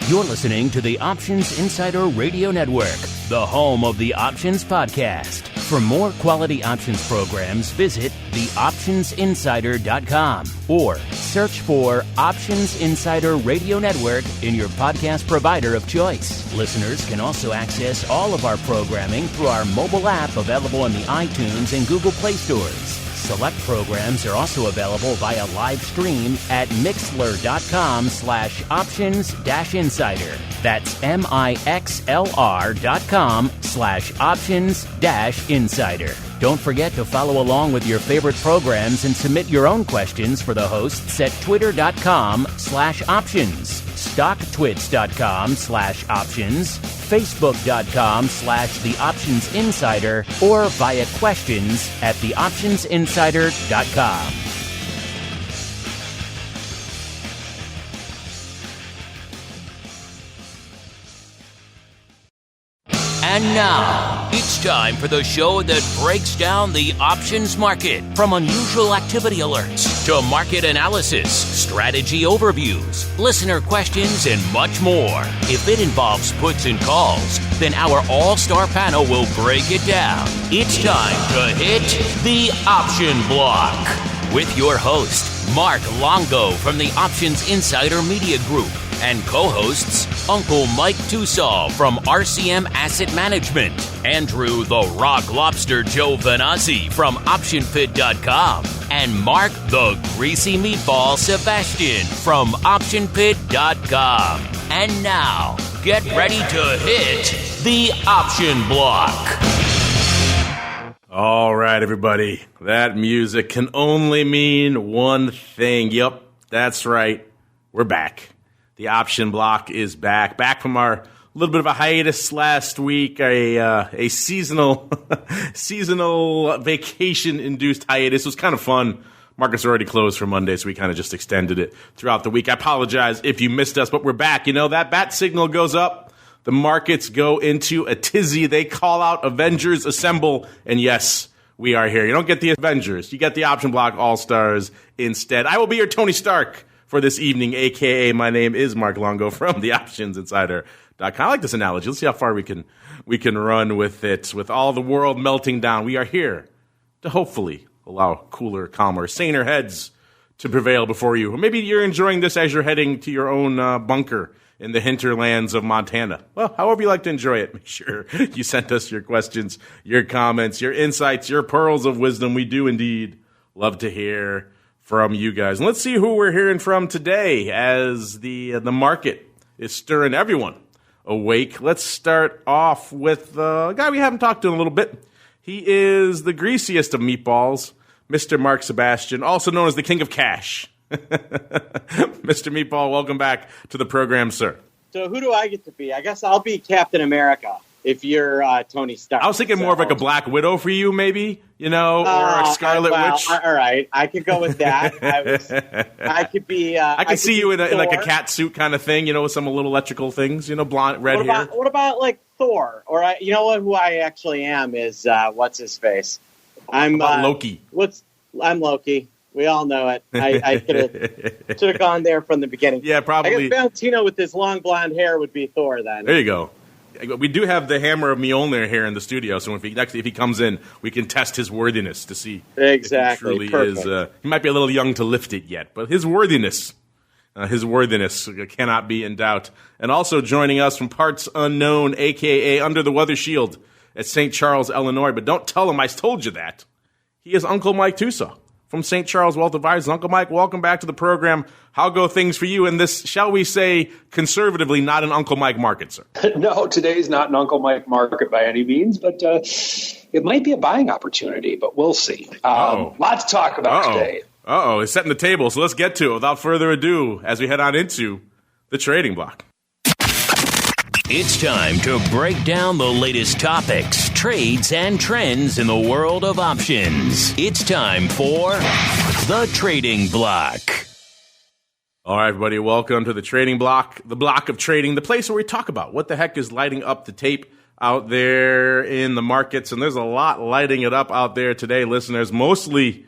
You're listening to the Options Insider Radio Network, the home of the Options Podcast. For more quality options programs, visit theoptionsinsider.com or search for Options Insider Radio Network in your podcast provider of choice. Listeners can also access all of our programming through our mobile app available in the iTunes and Google Play stores. Select programs are also available via live stream at mixlr.com/options-insider. That's mixlr.com/options-insider. Don't forget to follow along with your favorite programs and submit your own questions for the hosts at twitter.com/options, stocktwits.com/options, facebook.com/theoptionsinsider, or via questions at theoptionsinsider.com. And now, it's time for the show that breaks down the options market. From unusual activity alerts to market analysis, strategy overviews, listener questions, and much more. If it involves puts and calls, then our all-star panel will break it down. It's time to hit the Option Block with your host, Mark Longo from the Options Insider Media Group, and co-hosts Uncle Mike Tussaw from RCM Asset Management, Andrew the Rock Lobster Giovinazzi from OptionPit.com, and Mark the Greasy Meatball Sebastian from OptionPit.com. And now, get ready to hit the Option Block. All right, everybody. That music can only mean one thing. Yep, that's right. We're back. The Option Block is back from our little bit of a hiatus last week, a seasonal vacation-induced hiatus. It was kind of fun. Markets are already closed for Monday, so we kind of just extended it throughout the week. I apologize if you missed us, but we're back. You know, that bat signal goes up. The markets go into a tizzy. They call out Avengers Assemble, and yes, we are here. You don't get the Avengers. You get the Option Block All-Stars instead. I will be your Tony Stark for this evening, a.k.a. my name is Mark Longo from theoptionsinsider.com. I like this analogy. Let's see how far we can run with it. With all the world melting down, we are here to hopefully allow cooler, calmer, saner heads to prevail before you. Or maybe you're enjoying this as you're heading to your own bunker in the hinterlands of Montana. Well, however you like to enjoy it, make sure you send us your questions, your comments, your insights, your pearls of wisdom. We do indeed love to hear from you guys. And let's see who we're hearing from today as the market is stirring everyone awake. Let's start off with a guy we haven't talked to in a little bit. He is the greasiest of meatballs, Mr. Mark Sebastian, also known as the King of Cash. Mr. Meatball, welcome back to the program, sir. So who do I get to be? I guess I'll be Captain America if you're Tony Stark. I was thinking more of like a Black Widow for you, maybe, or a Scarlet Witch. All right, I could go with that. I could be. I could see you in like a cat suit kind of thing, with some little electrical things, blonde, red hair. What about like Thor? Or you know what? Who I actually am is what's his face? I'm Loki. I'm Loki. We all know it. I should have gone there from the beginning. Yeah, probably. I guess Valentino with his long blonde hair would be Thor then. There you go. We do have the hammer of Mjolnir here in the studio, so if he comes in, we can test his worthiness to see exactly. if he truly is. He might be a little young to lift it yet, but his worthiness cannot be in doubt. And also joining us from parts unknown, a.k.a. Under the Weather Shield at St. Charles, Illinois, but don't tell him I told you that. He is Uncle Mike Tussaw from St. Charles Wealth Advisors. Uncle Mike, welcome back to the program. How go things for you in this, shall we say, conservatively, not an Uncle Mike market, sir? No, today's not an Uncle Mike market by any means, but it might be a buying opportunity, but we'll see. Lot to talk about today. It's setting the table, so let's get to it without further ado as we head on into the trading block. It's time to break down the latest topics, trades, and trends in the world of options. It's time for the Trading Block. All right, everybody, welcome to the Trading Block, the block of trading, the place where we talk about what the heck is lighting up the tape out there in the markets. And there's a lot lighting it up out there today, listeners. Mostly,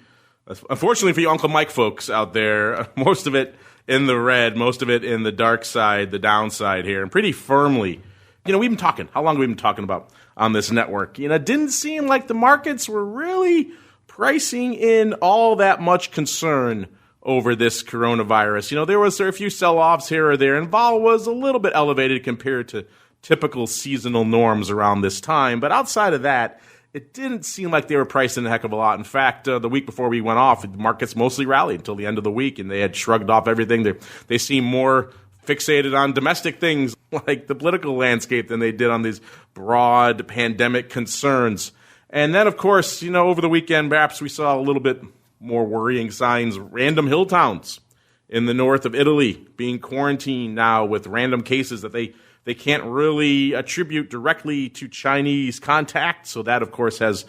unfortunately for you Uncle Mike folks out there, most of it in the red, most of it in the dark side, the downside here, and pretty firmly. We've been talking. How long have we been talking about on this network? It didn't seem like the markets were really pricing in all that much concern over this coronavirus. There were a few sell-offs here or there, and vol was a little bit elevated compared to typical seasonal norms around this time. But outside of that, it didn't seem like they were pricing a heck of a lot. In fact, the week before we went off, the markets mostly rallied until the end of the week, and they had shrugged off everything. They seemed more fixated on domestic things like the political landscape than they did on these broad pandemic concerns. And then, of course, over the weekend, perhaps we saw a little bit more worrying signs. Random hill towns in the north of Italy being quarantined now with random cases that they can't really attribute directly to Chinese contact. So that, of course, has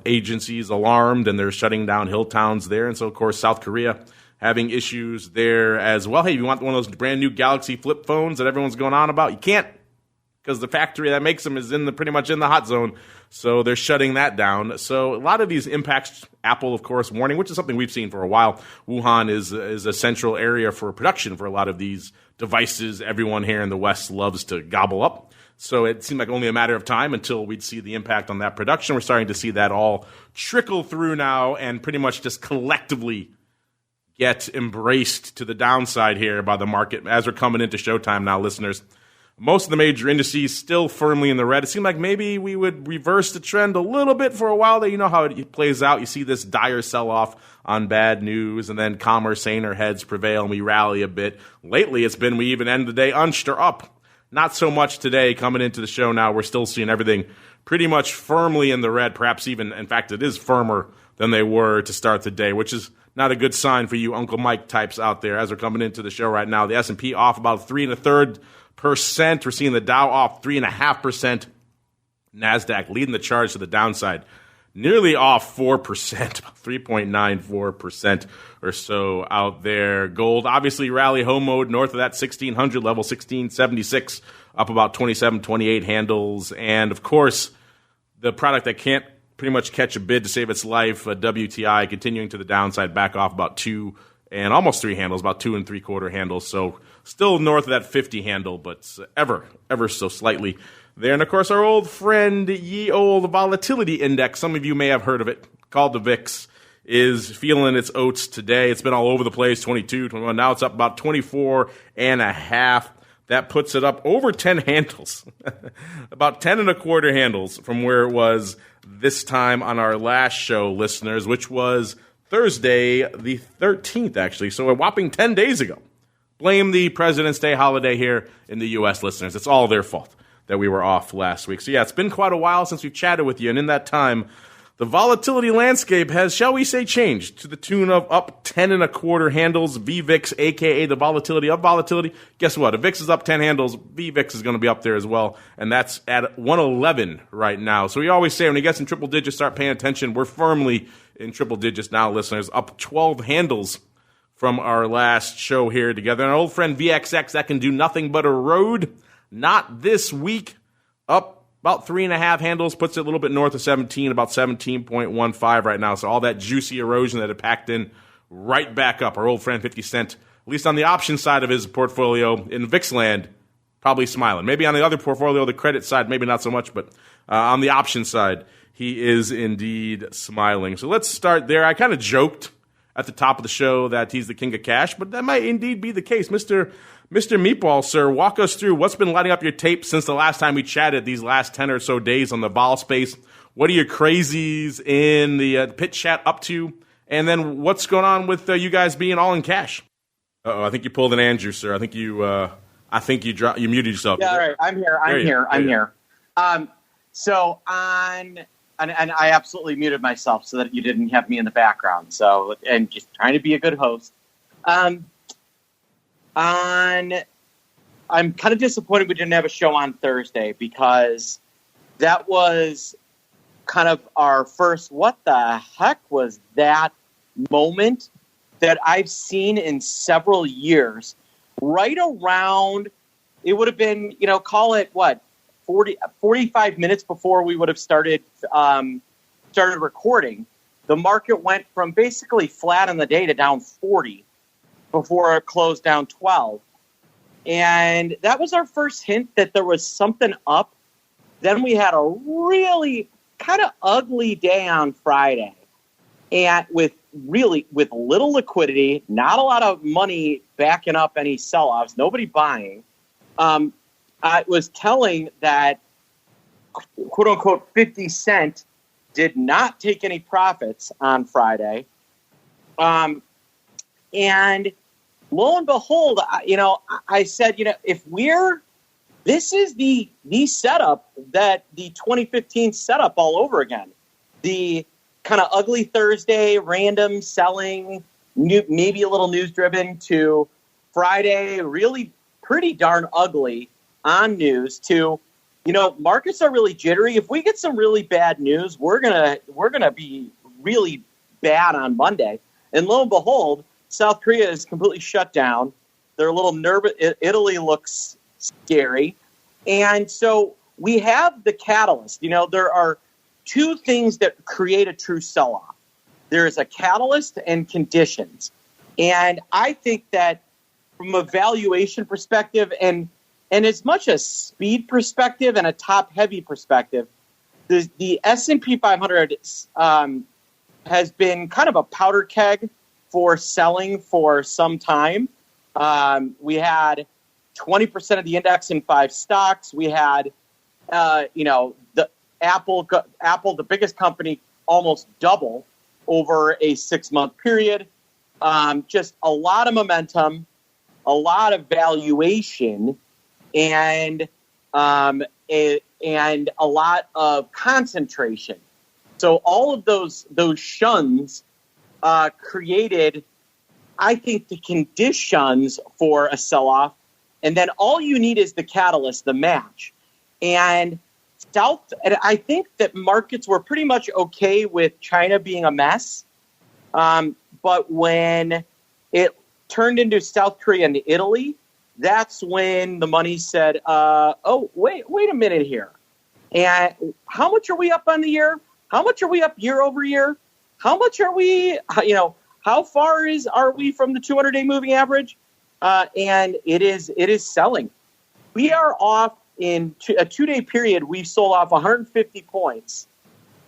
agencies alarmed, and they're shutting down hill towns there. And so, of course, South Korea having issues there as well. Hey, you want one of those brand new Galaxy flip phones that everyone's going on about? You can't, because the factory that makes them is pretty much in the hot zone. So they're shutting that down. So a lot of these impacts, Apple, of course, warning, which is something we've seen for a while. Wuhan is a central area for production for a lot of these devices everyone here in the West loves to gobble up. So it seemed like only a matter of time until we'd see the impact on that production. We're starting to see that all trickle through now and pretty much just collectively get embraced to the downside here by the market as we're coming into showtime now, listeners. Most of the major indices still firmly in the red. It seemed like maybe we would reverse the trend a little bit for a while there. You know how it plays out. You see this dire sell-off on bad news, and then calmer, saner heads prevail, and we rally a bit. Lately, it's been we even end the day unched or up. Not so much today. Coming into the show now, we're still seeing everything pretty much firmly in the red, perhaps even, in fact, it is firmer than they were to start the day, which is not a good sign for you Uncle Mike types out there as we're coming into the show right now. The S&P off about 3 1/3%. We're seeing the Dow off 3.5%. NASDAQ leading the charge to the downside, nearly off 4%, 3.94% or so out there. Gold, obviously rally home mode north of that 1600 level, 1676, up about 27, 28 handles. And, of course, the product that can't pretty much catch a bid to save its life, WTI, continuing to the downside, back off about 2 and almost 3 handles, about 2 3/4 handles. So still north of that 50 handle, but ever so slightly there. And, of course, our old friend, ye old volatility index, some of you may have heard of it, called the VIX, is feeling its oats today. It's been all over the place, 22, 21. Now it's up about 24.5. That puts it up over 10 handles, about 10 1/4 handles from where it was this time on our last show, listeners, which was Thursday the 13th, actually. So a whopping 10 days ago. Blame the President's Day holiday here in the U.S., listeners. It's all their fault that we were off last week. So, yeah, it's been quite a while since we've chatted with you. And in that time, the volatility landscape has, shall we say, changed to the tune of up 10 1/4 handles. VVIX, a.k.a. the volatility of volatility. Guess what? If VIX is up 10 handles, VVIX is going to be up there as well. And that's at 111 right now. So we always say when it gets in triple digits, start paying attention. We're firmly in triple digits now, listeners. Up 12 handles from our last show here together. And our old friend VXX, that can do nothing but erode. Not this week. Up about 3.5 handles, puts it a little bit north of 17, about 17.15 right now. So all that juicy erosion that had packed in right back up. Our old friend 50 Cent, at least on the option side of his portfolio in VIX land, probably smiling. Maybe on the other portfolio, the credit side, maybe not so much, but on the option side, he is indeed smiling. So let's start there. I kind of joked at the top of the show that he's the king of cash, but that might indeed be the case. Mr. Meatball, sir, walk us through what's been lighting up your tape since the last time we chatted these last 10 or so days on the vol space. What are your crazies in the pit chat up to? And then what's going on with you guys being all in cash? Uh-oh, I think you pulled an Andrew, sir. I think you muted yourself. Yeah, all right. I'm here. So and I absolutely muted myself so that you didn't have me in the background. So, and just trying to be a good host. I'm kind of disappointed we didn't have a show on Thursday because that was kind of our first, what the heck was that moment that I've seen in several years. Right around, it would have been, call it what, 45 minutes before we would have started recording. The market went from basically flat on the day to down 40. before it closed down 12. And that was our first hint that there was something up. Then we had a really kind of ugly day on Friday, and with little liquidity, not a lot of money backing up any sell-offs, nobody buying. I was telling that, quote-unquote, 50 Cent did not take any profits on Friday. And lo and behold, I said, this is the setup that the 2015 setup all over again. The kind of ugly Thursday, random selling, maybe a little news-driven, to Friday, really pretty darn ugly on news, to, markets are really jittery. If we get some really bad news, we're gonna be really bad on Monday. And lo and behold, South Korea is completely shut down. They're a little nervous. Italy looks scary. And so we have the catalyst. There are two things that create a true sell-off. There is a catalyst and conditions. And I think that from a valuation perspective and as much a speed perspective and a top-heavy perspective, the S&P 500 has been kind of a powder keg for selling for some time. We had 20% of the index in 5 stocks. We had, the Apple, the biggest company, almost double over a 6-month period. Just a lot of momentum, a lot of valuation, and a lot of concentration. So all of those shuns created, I think, the conditions for a sell-off. And then all you need is the catalyst, the match. And I think that markets were pretty much okay with China being a mess. But when it turned into South Korea and Italy, that's when the money said, wait a minute here. And how much are we up on the year? How much are we up year over year? How much are we, how far are we from the 200-day moving average? And it is selling. We are off in a 2-day period. We sold off 150 points,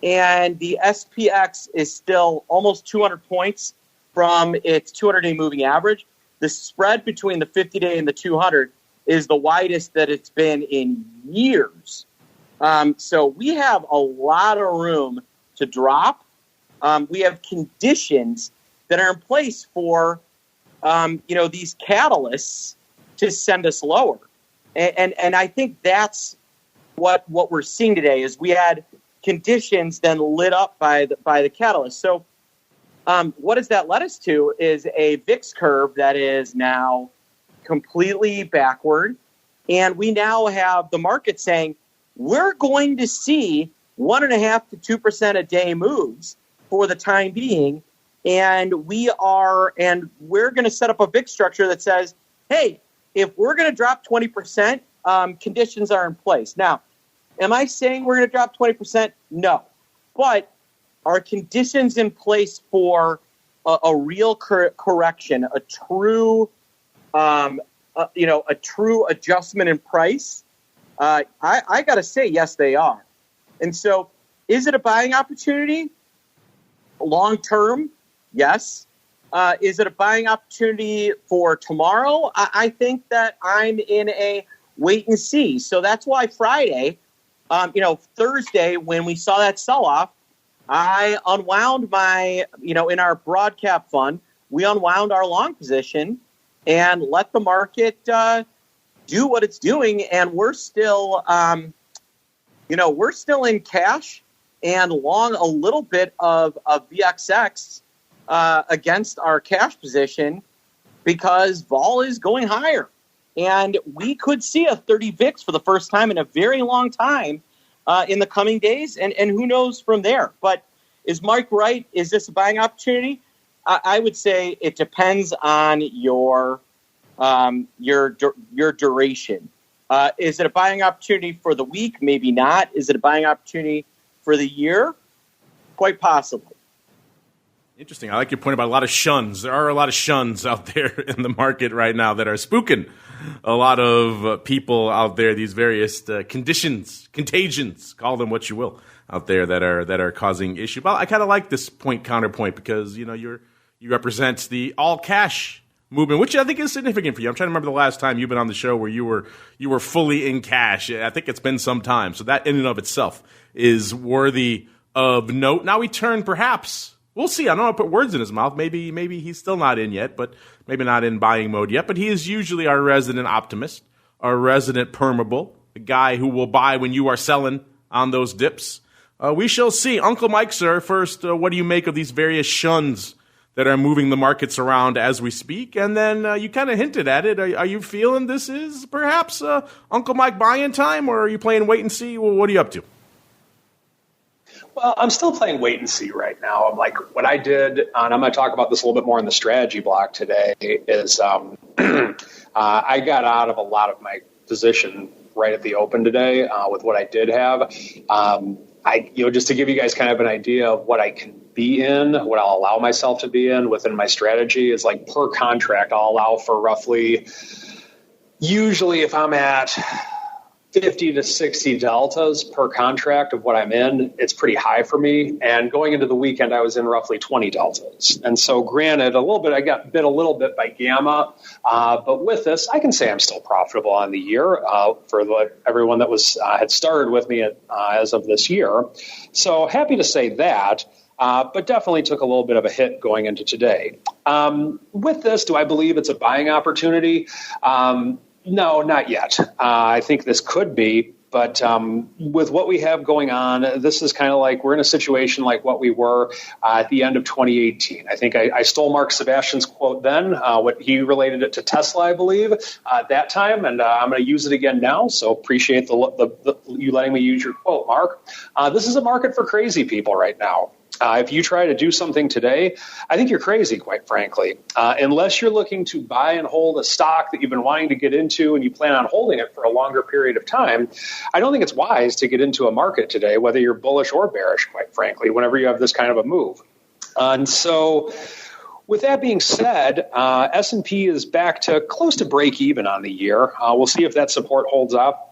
and the SPX is still almost 200 points from its 200-day moving average. The spread between the 50-day and the 200 is the widest that it's been in years. So we have a lot of room to drop. We have conditions that are in place for these catalysts to send us lower. And I think that's what we're seeing today is we had conditions then lit up by the catalyst. So what does that lead us to is a VIX curve that is now completely backward. And we now have the market saying we're going to see 1.5% to 2% a day moves for the time being. And we're going to set up a VIX structure that says, hey, if we're going to drop 20%, conditions are in place. Now, am I saying we're going to drop 20%? No. But are conditions in place for a real correction, a true adjustment in price? I got to say, yes, they are. And so is it a buying opportunity? Long term? Yes. Is it a buying opportunity for tomorrow? I think that I'm in a wait and see. So that's why Friday, Thursday, when we saw that sell-off, I unwound in our broad cap fund, we unwound our long position and let the market do what it's doing. And we're still, we're still in cash and long a little bit of VXX against our cash position because vol is going higher. And we could see a 30 VIX for the first time in a very long time in the coming days. And who knows from there. But is Mike right? Is this a buying opportunity? I would say it depends on your duration. Is it a buying opportunity for the week? Maybe not. Is it a buying opportunity for the year? Quite possibly. Interesting. I like your point about a lot of shuns. There are a lot of shuns out there in the market right now that are spooking a lot of people out there. These various contagions, call them what you will, out there that are causing issue. But I kind of like this counterpoint because you represent the all cash movement, which I think is significant for you. I'm trying to remember the last time you've been on the show where you were fully in cash. I think it's been some time. So that in and of itself is worthy of note. Now we turn perhaps. We'll see. I don't want to put words in his mouth. Maybe he's still not in yet, but maybe not in buying mode yet. But he is usually our resident optimist, our resident permeable, the guy who will buy when you are selling on those dips. We shall see. Uncle Mike, sir, first, what do you make of these various shuns that are moving the markets around as we speak? And then you kind of hinted at it. Are you feeling this is perhaps Uncle Mike buying time, or are you playing wait and see? Well, what are you up to? Well, I'm still playing wait and see right now. I'm like, what I did, and I'm going to talk about this a little bit more in the strategy block today, is I got out of a lot of my position right at the open today with what I did have. Just to give you guys kind of an idea of what I can be in, what I'll allow myself to be in within my strategy is like per contract, I'll allow for roughly, usually if I'm at 50 to 60 deltas per contract of what I'm in, it's pretty high for me. And going into the weekend, I was in roughly 20 deltas. And so granted, I got bit a little bit by gamma. But with this, I can say I'm still profitable on the year for everyone that had started with me as of this year. So happy to say that. But definitely took a little bit of a hit going into today. With this, do I believe it's a buying opportunity? No, not yet. I think this could be, but with what we have going on, this is kind of like we're in a situation like what we were at the end of 2018. I think I stole Mark Sebastian's quote then, what he related it to Tesla, I believe, at that time, and I'm going to use it again now, so appreciate you letting me use your quote, Mark. This is a market for crazy people right now. If you try to do something today, I think you're crazy, quite frankly. Unless you're looking to buy and hold a stock that you've been wanting to get into and you plan on holding it for a longer period of time, I don't think it's wise to get into a market today, whether you're bullish or bearish, quite frankly, whenever you have this kind of a move. And so with that being said, S&P is back to close to break even on the year. We'll see if that support holds up.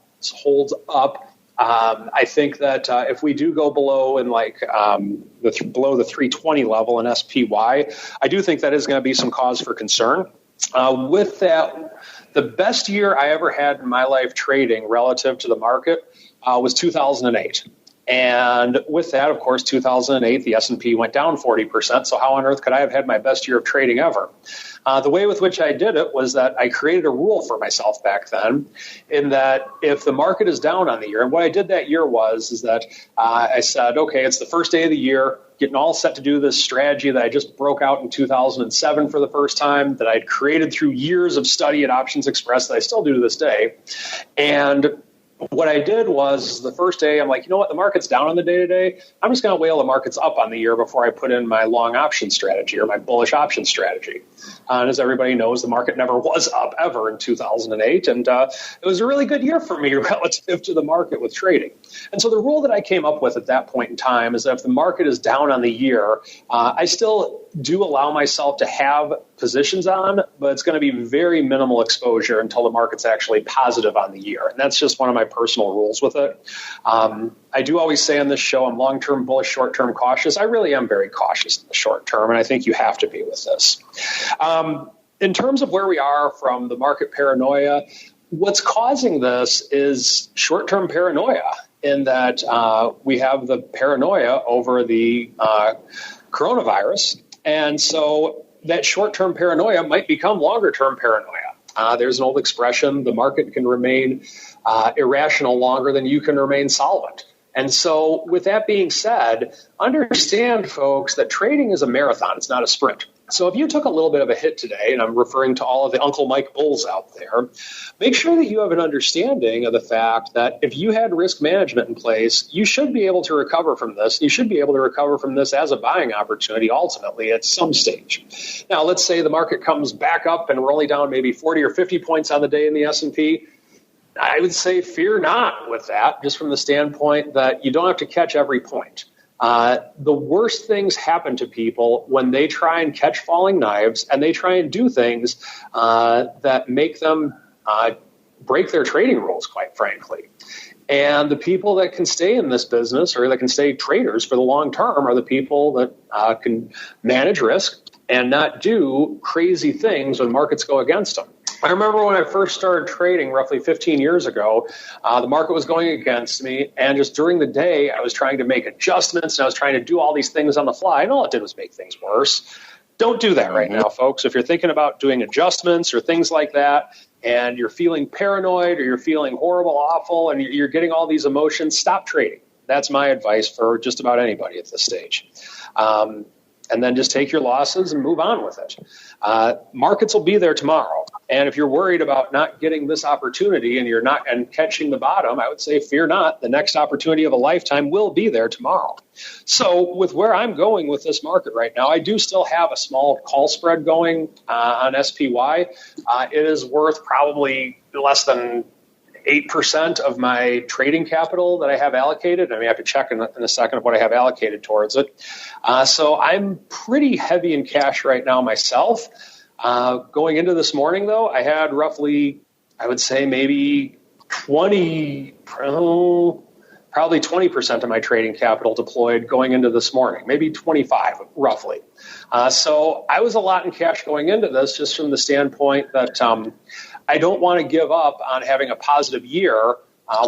I think that if we do go below below the 320 level in SPY, I do think that is going to be some cause for concern. With that, the best year I ever had in my life trading relative to the market was 2008. And with that, of course, 2008, the S&P went down 40%. So how on earth could I have had my best year of trading ever? The way with which I did it was that I created a rule for myself back then in that if the market is down on the year, and what I did that year is that I said, okay, it's the first day of the year, getting all set to do this strategy that I just broke out in 2007 for the first time, that I'd created through years of study at Options Express that I still do to this day. And what I did was the first day, I'm like, you know what, the market's down on the day-to-day. I'm just going to wait till the market's up on the year before I put in my long option strategy or my bullish option strategy. And as everybody knows, the market never was up ever in 2008. And it was a really good year for me relative to the market with trading. And so the rule that I came up with at that point in time is that if the market is down on the year, I still do allow myself to have positions on, but it's going to be very minimal exposure until the market's actually positive on the year. And that's just one of my personal rules with it. I do always say on this show, I'm long-term bullish, short-term cautious. I really am very cautious in the short term, and I think you have to be with this. In terms of where we are from the market paranoia, what's causing this is short-term paranoia in that we have the paranoia over the coronavirus. And so that short-term paranoia might become longer-term paranoia. There's an old expression, the market can remain irrational longer than you can remain solvent. And so with that being said, understand, folks, that trading is a marathon. It's not a sprint. So if you took a little bit of a hit today, and I'm referring to all of the Uncle Mike bulls out there, make sure that you have an understanding of the fact that if you had risk management in place, you should be able to recover from this. You should be able to recover from this as a buying opportunity ultimately at some stage. Now, let's say the market comes back up and we're only down maybe 40 or 50 points on the day in the S&P. I would say fear not with that, just from the standpoint that you don't have to catch every point. The worst things happen to people when they try and catch falling knives and they try and do things that make them break their trading rules, quite frankly. And the people that can stay in this business or that can stay traders for the long term are the people that can manage risk and not do crazy things when markets go against them. I remember when I first started trading roughly 15 years ago, the market was going against me, and just during the day, I was trying to make adjustments, and I was trying to do all these things on the fly, and all it did was make things worse. Don't do that right now, folks. If you're thinking about doing adjustments or things like that, and you're feeling paranoid or you're feeling horrible, awful, and you're getting all these emotions, stop trading. That's my advice for just about anybody at this stage. And then just take your losses and move on with it. Markets will be there tomorrow. And if you're worried about not getting this opportunity and catching the bottom, I would say fear not. The next opportunity of a lifetime will be there tomorrow. So with where I'm going with this market right now, I do still have a small call spread going on SPY. It is worth probably less than 8% of my trading capital that I have allocated. I mean, I have to check in a second of what I have allocated towards it. So I'm pretty heavy in cash right now myself. Going into this morning, though, I had roughly, I would say maybe probably 20% of my trading capital deployed going into this morning, maybe 25 roughly. So I was a lot in cash going into this just from the standpoint that I don't want to give up on having a positive year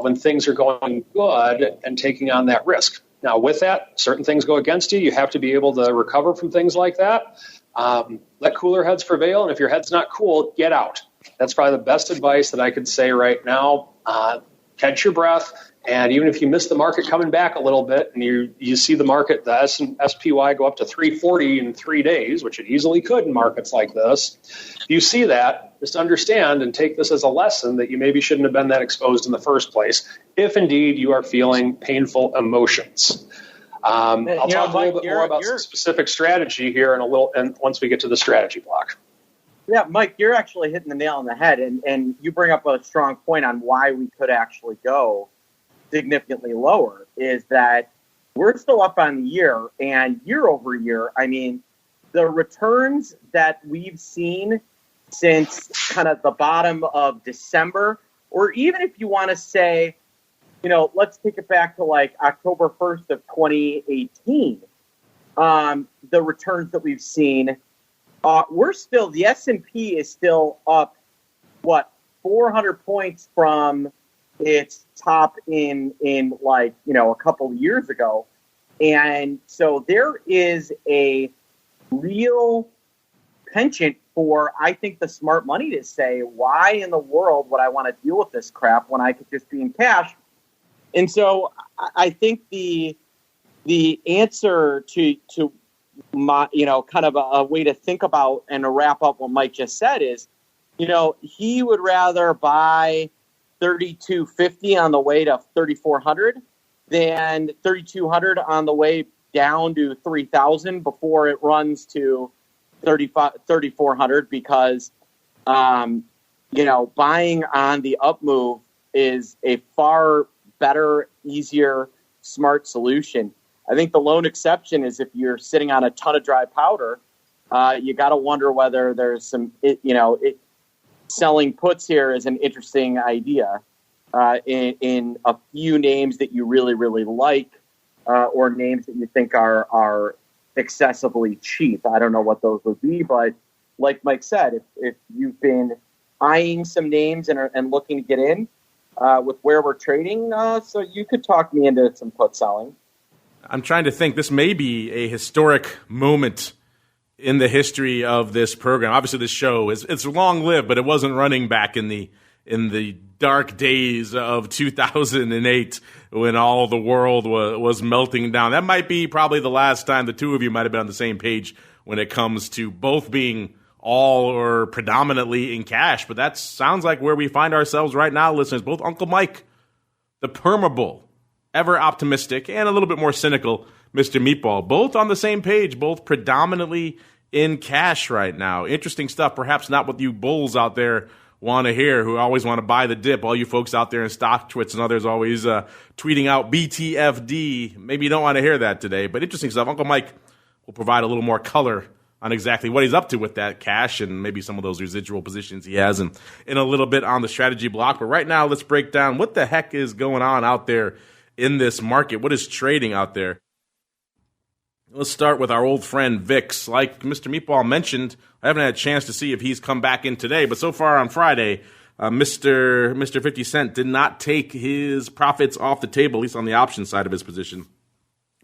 when things are going good and taking on that risk. Now, with that, certain things go against you. You have to be able to recover from things like that. Let cooler heads prevail, and if your head's not cool, get out. That's probably the best advice that I could say right now. Catch your breath, and even if you miss the market coming back a little bit, and you see the market, the SPY go up to 340 in 3 days, which it easily could in markets like this, if you see that, just understand and take this as a lesson that you maybe shouldn't have been that exposed in the first place, if indeed you are feeling painful emotions. I'll talk a little bit more about some specific strategy here and once we get to the strategy block. Yeah, Mike, you're actually hitting the nail on the head, and you bring up a strong point on why we could actually go significantly lower, is that we're still up on the year, and year over year, I mean, the returns that we've seen since kind of the bottom of December, or even if you want to say, let's take it back to like October 1st of 2018, the returns that we've seen, the S&P is still up, 400 points from its top in a couple of years ago. And so there is a real penchant for, I think, the smart money to say, why in the world would I want to deal with this crap when I could just be in cash? And so I think the answer to my, kind of a way to think about and to wrap up what Mike just said is, he would rather buy 3,250 on the way to 3,400 than 3,200 on the way down to 3,000 before it runs to 3,400 because, buying on the up move is a far better, easier, smart solution. I think the lone exception is if you're sitting on a ton of dry powder, you got to wonder whether there's selling puts here is an interesting idea in a few names that you really, really like or names that you think are excessively cheap. I don't know what those would be, but like Mike said, if you've been eyeing some names and looking to get in with where we're trading, so you could talk me into some put selling. I'm trying to think. This may be a historic moment in the history of this program. Obviously, this show it's long lived, but it wasn't running back in the dark days of 2008 when all the world was melting down. That might be probably the last time the two of you might have been on the same page when it comes to both being all or predominantly in cash. But that sounds like where we find ourselves right now, listeners. Both Uncle Mike, the permabull, ever optimistic, and a little bit more cynical Mr. Meatball, both on the same page, both predominantly in cash right now. Interesting stuff. Perhaps not what you bulls out there want to hear, who always want to buy the dip. All you folks out there in StockTwits and others always tweeting out BTFD. Maybe you don't want to hear that today, but interesting stuff. Uncle Mike will provide a little more color on exactly what he's up to with that cash and maybe some of those residual positions he has in a little bit on the strategy block. But right now, let's break down what the heck is going on out there in this market. What is trading out there? Let's start with our old friend VIX. Like Mr. Meatball mentioned, I haven't had a chance to see if he's come back in today, but so far on Friday, Mr. 50 Cent did not take his profits off the table, at least on the option side of his position.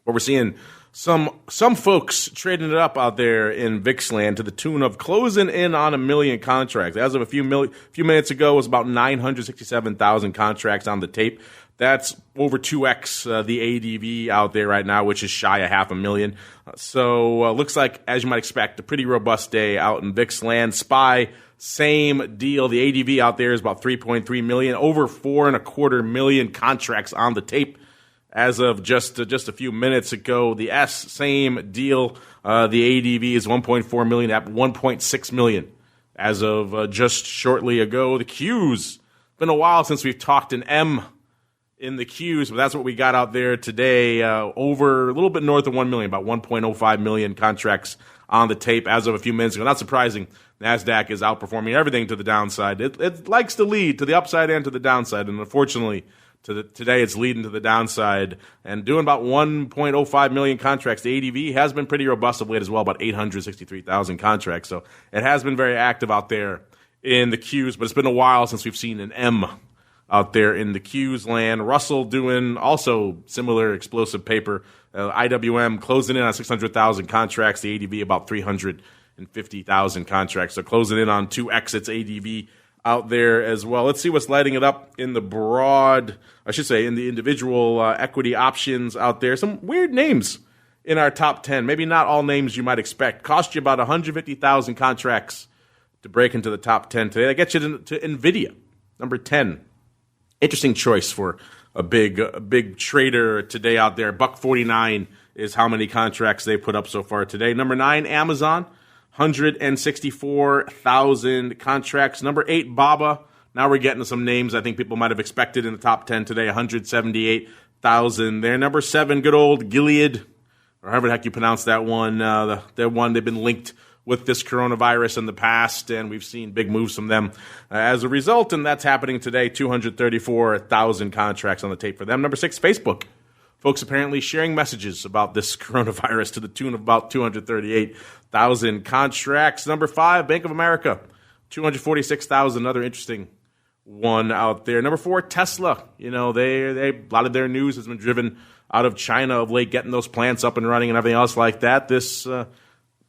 But we're seeing some folks trading it up out there in VIX land to the tune of closing in on 1 million contracts. As of a few minutes ago, it was about 967,000 contracts on the tape. That's over 2x the ADV out there right now, which is shy of 500,000. So looks like, as you might expect, a pretty robust day out in VIX land. SPY, same deal. The ADV out there is about 3.3 million, over 4.25 million contracts on the tape. As of just a few minutes ago, the S, same deal. The ADV is 1.4 million, at 1.6 million. As of just shortly ago, the Qs, been a while since we've talked an M in the Qs, but that's what we got out there today. Over a little bit north of 1 million, about 1.05 million contracts on the tape as of a few minutes ago. Not surprising. NASDAQ is outperforming everything to the downside. It likes to lead to the upside and to the downside, and unfortunately, today it's leading to the downside and doing about 1.05 million contracts. The ADV has been pretty robust of late as well, about 863,000 contracts. So it has been very active out there in the Qs, but it's been a while since we've seen an M out there in the Qs land. Russell doing also similar explosive paper. IWM closing in on 600,000 contracts. The ADV about 350,000 contracts. So closing in on 2x its ADV out there as well. Let's see what's lighting it up in the in the individual equity options out there. Some weird names in our top 10. Maybe not all names you might expect. Cost you about 150,000 contracts to break into the top 10 today. That gets you to NVIDIA, number 10. Interesting choice for a big trader today out there. $1.49 is how many contracts they put up so far today. Number 9, Amazon, 164,000 contracts. Number 8, Baba. Now we're getting some names I think people might have expected in the top 10 today. 178,000 there. Number 7, good old Gilead, or however the heck you pronounce that one. That one, they've been linked with this coronavirus in the past, and we've seen big moves from them as a result, and that's happening today. 234,000 contracts on the tape for them. Number 6, Facebook. Folks apparently sharing messages about this coronavirus to the tune of about 238,000 contracts. Number 5, Bank of America, 246,000. Another interesting one out there. Number 4, Tesla. You know, a lot of their news has been driven out of China of late, getting those plants up and running and everything else like that. This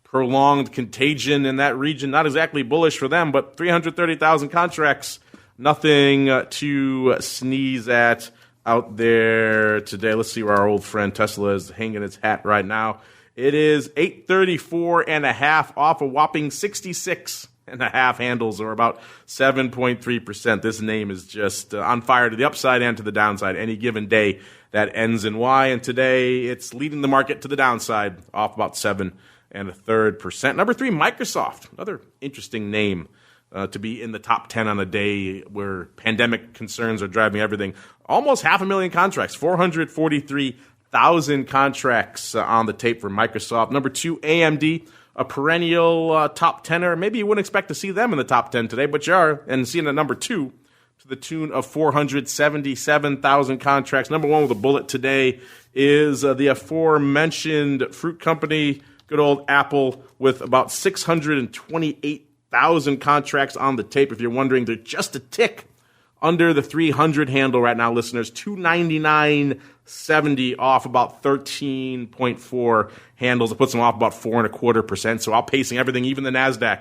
prolonged contagion in that region, not exactly bullish for them, but 330,000 contracts, nothing to sneeze at out there today. Let's see where our old friend Tesla is hanging its hat right now. It is 834.5 off a whopping 66.5 handles, or about 7.3%. This name is just on fire to the upside and to the downside any given day that ends in Y, and today it's leading the market to the downside off about 7.33%. Number 3, Microsoft, another interesting name to be in the top 10 on a day where pandemic concerns are driving everything. Almost 500,000 contracts, 443,000 contracts on the tape for Microsoft. Number 2, AMD, a perennial top 10er. Maybe you wouldn't expect to see them in the top 10 today, but you are, and seeing a number 2 to the tune of 477,000 contracts. Number 1 with a bullet today is the aforementioned fruit company, good old Apple, with about 628,000 contracts on the tape. If you're wondering, they're just a tick under the 300 handle right now, listeners. 299.70 off about 13.4 handles. It puts them off about 4.25%. So outpacing everything, even the NASDAQ,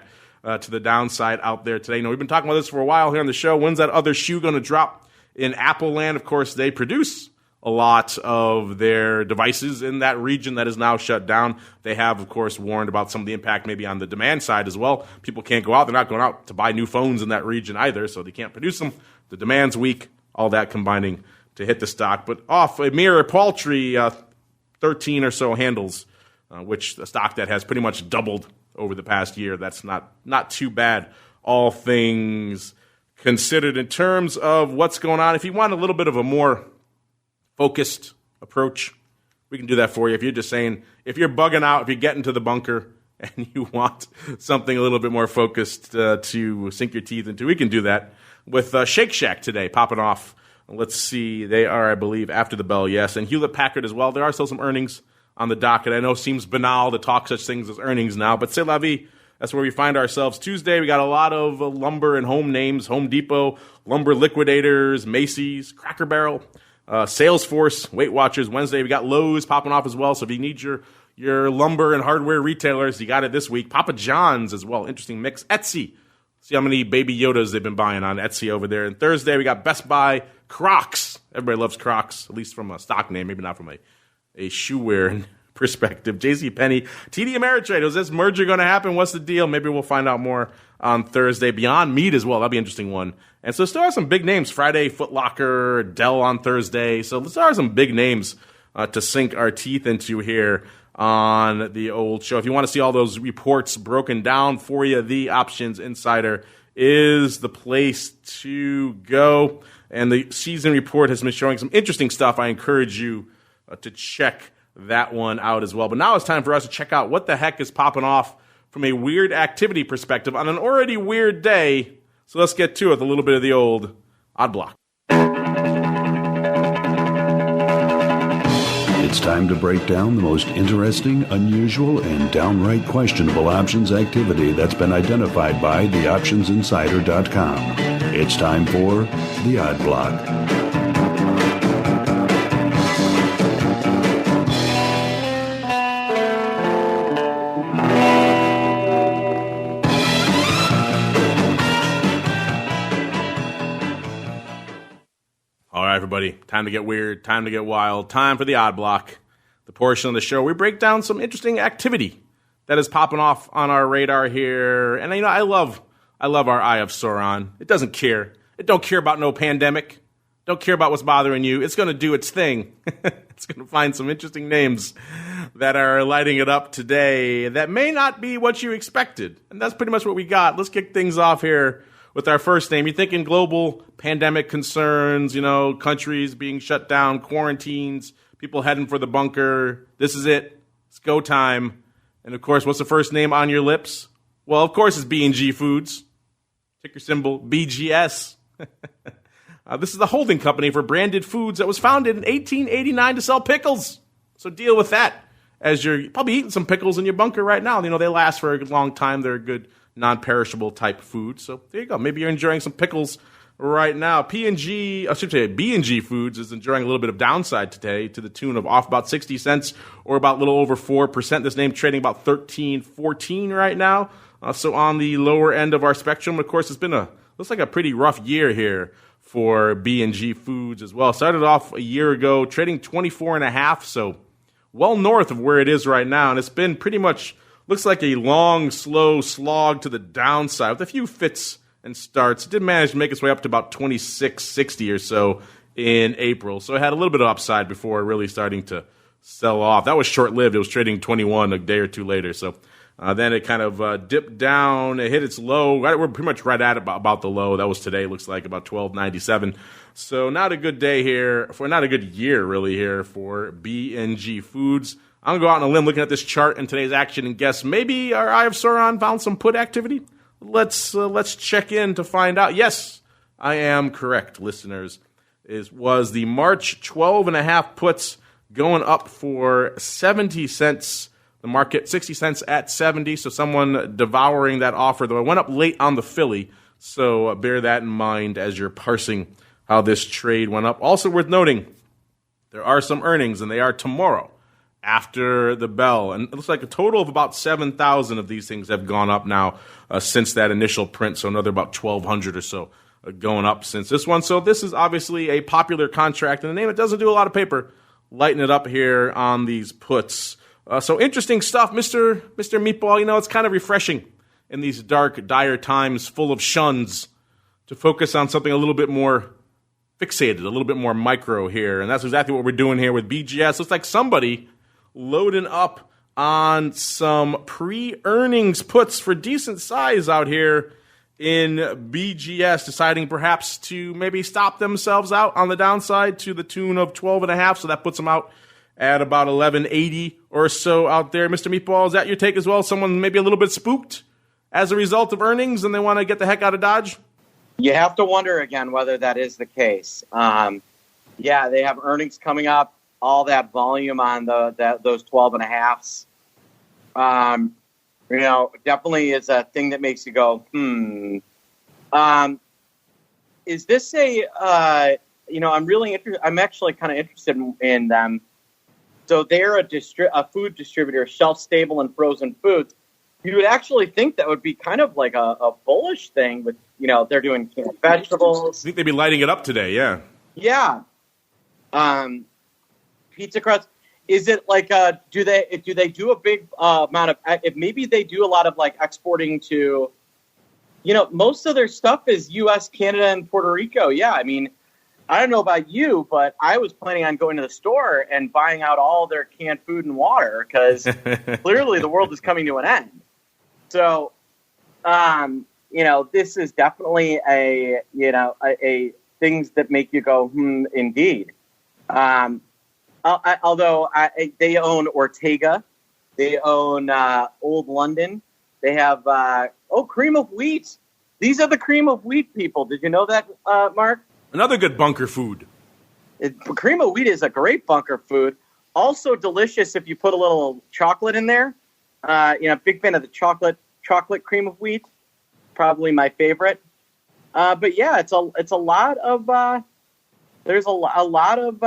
to the downside out there today. We've been talking about this for a while here on the show. When's that other shoe going to drop in Apple land? Of course, they produce a lot of their devices in that region that is now shut down. They have, of course, warned about some of the impact maybe on the demand side as well. People can't go out. They're not going out to buy new phones in that region either, so they can't produce them. The demand's weak, all that combining to hit the stock. But off a mere paltry 13 or so handles, which the stock that has pretty much doubled over the past year. That's not too bad, all things considered. In terms of what's going on, if you want a little bit of a more focused approach, we can do that for you. If you're just saying, if you're bugging out, if you're getting to the bunker and you want something a little bit more focused to sink your teeth into, we can do that with Shake Shack today popping off. Let's see, they are, I believe, after the bell, yes, and Hewlett-Packard as well. There are still some earnings on the docket. I know it seems banal to talk such things as earnings now, but c'est la vie. That's where we find ourselves. Tuesday, we got a lot of lumber and home names: Home Depot, Lumber Liquidators, Macy's, Cracker Barrel, Salesforce, Weight Watchers. Wednesday, we got Lowe's popping off as well. So if you need your lumber and hardware retailers, you got it this week. Papa John's as well. Interesting mix. Etsy. See how many Baby Yodas they've been buying on Etsy over there. And Thursday, we got Best Buy, Crocs. Everybody loves Crocs, at least from a stock name, maybe not from a shoe wearing perspective. JCPenney, TD Ameritrade. Is this merger going to happen? What's the deal? Maybe we'll find out more on Thursday. Beyond Meat as well. That'll be an interesting one. And so still are some big names. Friday, Foot Locker, Dell on Thursday. So there are some big names to sink our teeth into here on the old show. If you want to see all those reports broken down for you, the Options Insider is the place to go. And the season report has been showing some interesting stuff. I encourage you to check that one out as well. But now it's time for us to check out what the heck is popping off from a weird activity perspective on an already weird day. So let's get to it, a little bit of the old Odd Block. It's time to break down the most interesting, unusual, and downright questionable options activity that's been identified by theoptionsinsider.com. It's time for the Odd Block. All right, everybody, time to get weird, time to get wild, time for the Odd Block, the portion of the show we break down some interesting activity that is popping off on our radar here. And you know, I love our Eye of Sauron. It doesn't care. It don't care about no pandemic. Don't care about what's bothering you. It's going to do its thing. It's going to find some interesting names that are lighting it up today that may not be what you expected. And that's pretty much what we got. Let's kick things off here with our first name. You're thinking global pandemic concerns, you know, countries being shut down, quarantines, people heading for the bunker. This is it. It's go time. And, of course, what's the first name on your lips? Well, of course, it's B&G Foods. Ticker symbol BGS. This is the holding company for branded foods that was founded in 1889 to sell pickles. So deal with that as you're probably eating some pickles in your bunker right now. You know, they last for a long time. They're a good non-perishable type food. So there you go. Maybe you're enjoying some pickles right now. B&G Foods is enjoying a little bit of downside today to the tune of off about 60 cents or about a little over 4%. This name trading about 13.14 right now. So on the lower end of our spectrum, of course, it's been looks like a pretty rough year here for B&G Foods as well. Started off a year ago trading 24.5, so well north of where it is right now. And it's been pretty much looks like a long, slow slog to the downside with a few fits and starts. It did manage to make its way up to about 26.60 or so in April. So it had a little bit of upside before really starting to sell off. That was short-lived. It was trading 21 a day or two later. So then it kind of dipped down. It hit its low. We're pretty much right at about the low. That was today. Looks like about 12.97. So not a good day here, not a good year really here for B&G Foods. I'm going to go out on a limb looking at this chart in today's action and guess maybe our Eye of Sauron found some put activity. Let's check in to find out. Yes, I am correct, listeners. Was the March 12.5 puts going up for 70 cents. The market, 60 cents at 70, so someone devouring that offer, though it went up late on the Philly, so bear that in mind as you're parsing how this trade went up. Also worth noting, there are some earnings, and they are tomorrow after the bell, and it looks like a total of about 7,000 of these things have gone up now since that initial print, so another about 1,200 or so going up since this one. So this is obviously a popular contract, and a name that doesn't do a lot of paper, lighting it up here on these puts. So interesting stuff, Mr. Meatball. You know, it's kind of refreshing in these dark, dire times full of shuns to focus on something a little bit more fixated, a little bit more micro here. And that's exactly what we're doing here with BGS. Looks like somebody loading up on some pre-earnings puts for decent size out here in BGS, deciding perhaps to maybe stop themselves out on the downside to the tune of 12.5. So that puts them out at about 1180 or so out there. Mr. Meatball, is that your take as well? Someone maybe a little bit spooked as a result of earnings and they want to get the heck out of Dodge? You have to wonder again whether that is the case. Yeah, they have earnings coming up, all that volume on those 12.5s. Definitely is a thing that makes you go, is this I'm really interested. I'm actually kind of interested in them. So they're a food distributor, shelf stable and frozen foods. You would actually think that would be kind of like a bullish thing with, they're doing canned vegetables. I think they'd be lighting it up today, yeah. Yeah. Pizza crust. Is it like do they do a big amount of maybe they do a lot of like exporting to, most of their stuff is U.S., Canada, and Puerto Rico. Yeah, I mean, I don't know about you, but I was planning on going to the store and buying out all their canned food and water because clearly the world is coming to an end. So, this is definitely a things that make you go, indeed. Although they own Ortega, they own Old London. They have Cream of Wheat. These are the Cream of Wheat people. Did you know that, Mark? Another good bunker food. Cream of Wheat is a great bunker food. Also delicious if you put a little chocolate in there. Big fan of the chocolate Cream of Wheat. Probably my favorite. But yeah, it's a lot of. There's a lot of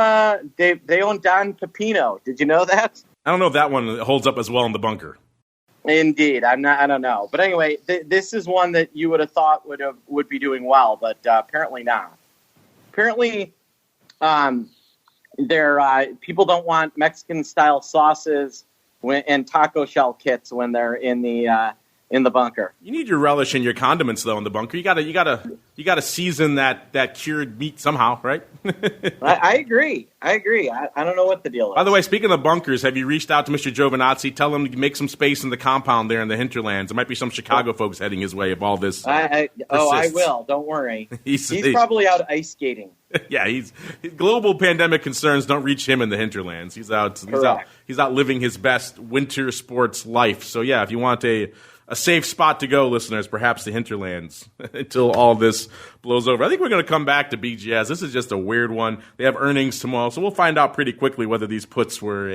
they own Don Pepino. Did you know that? I don't know if that one holds up as well in the bunker. Indeed, I don't know. But anyway, this is one that you would have thought would be doing well, but apparently not. Apparently, people don't want Mexican style sauces and taco shell kits when they're in the bunker. You need your relish and your condiments though in the bunker. You gotta season that cured meat somehow, right? I agree. I don't know what the deal is. By the way, speaking of bunkers, have you reached out to Mr. Giovinazzi? Tell him to make some space in the compound there in the hinterlands. There might be some Chicago folks heading his way if all this. I will. Don't worry. he's probably out ice skating. Yeah, global pandemic concerns don't reach him in the hinterlands. He's out living his best winter sports life. So yeah, if you want a safe spot to go, listeners, perhaps the hinterlands until all this blows over. I think we're going to come back to BGS. This is just a weird one. They have earnings tomorrow, so we'll find out pretty quickly whether these puts were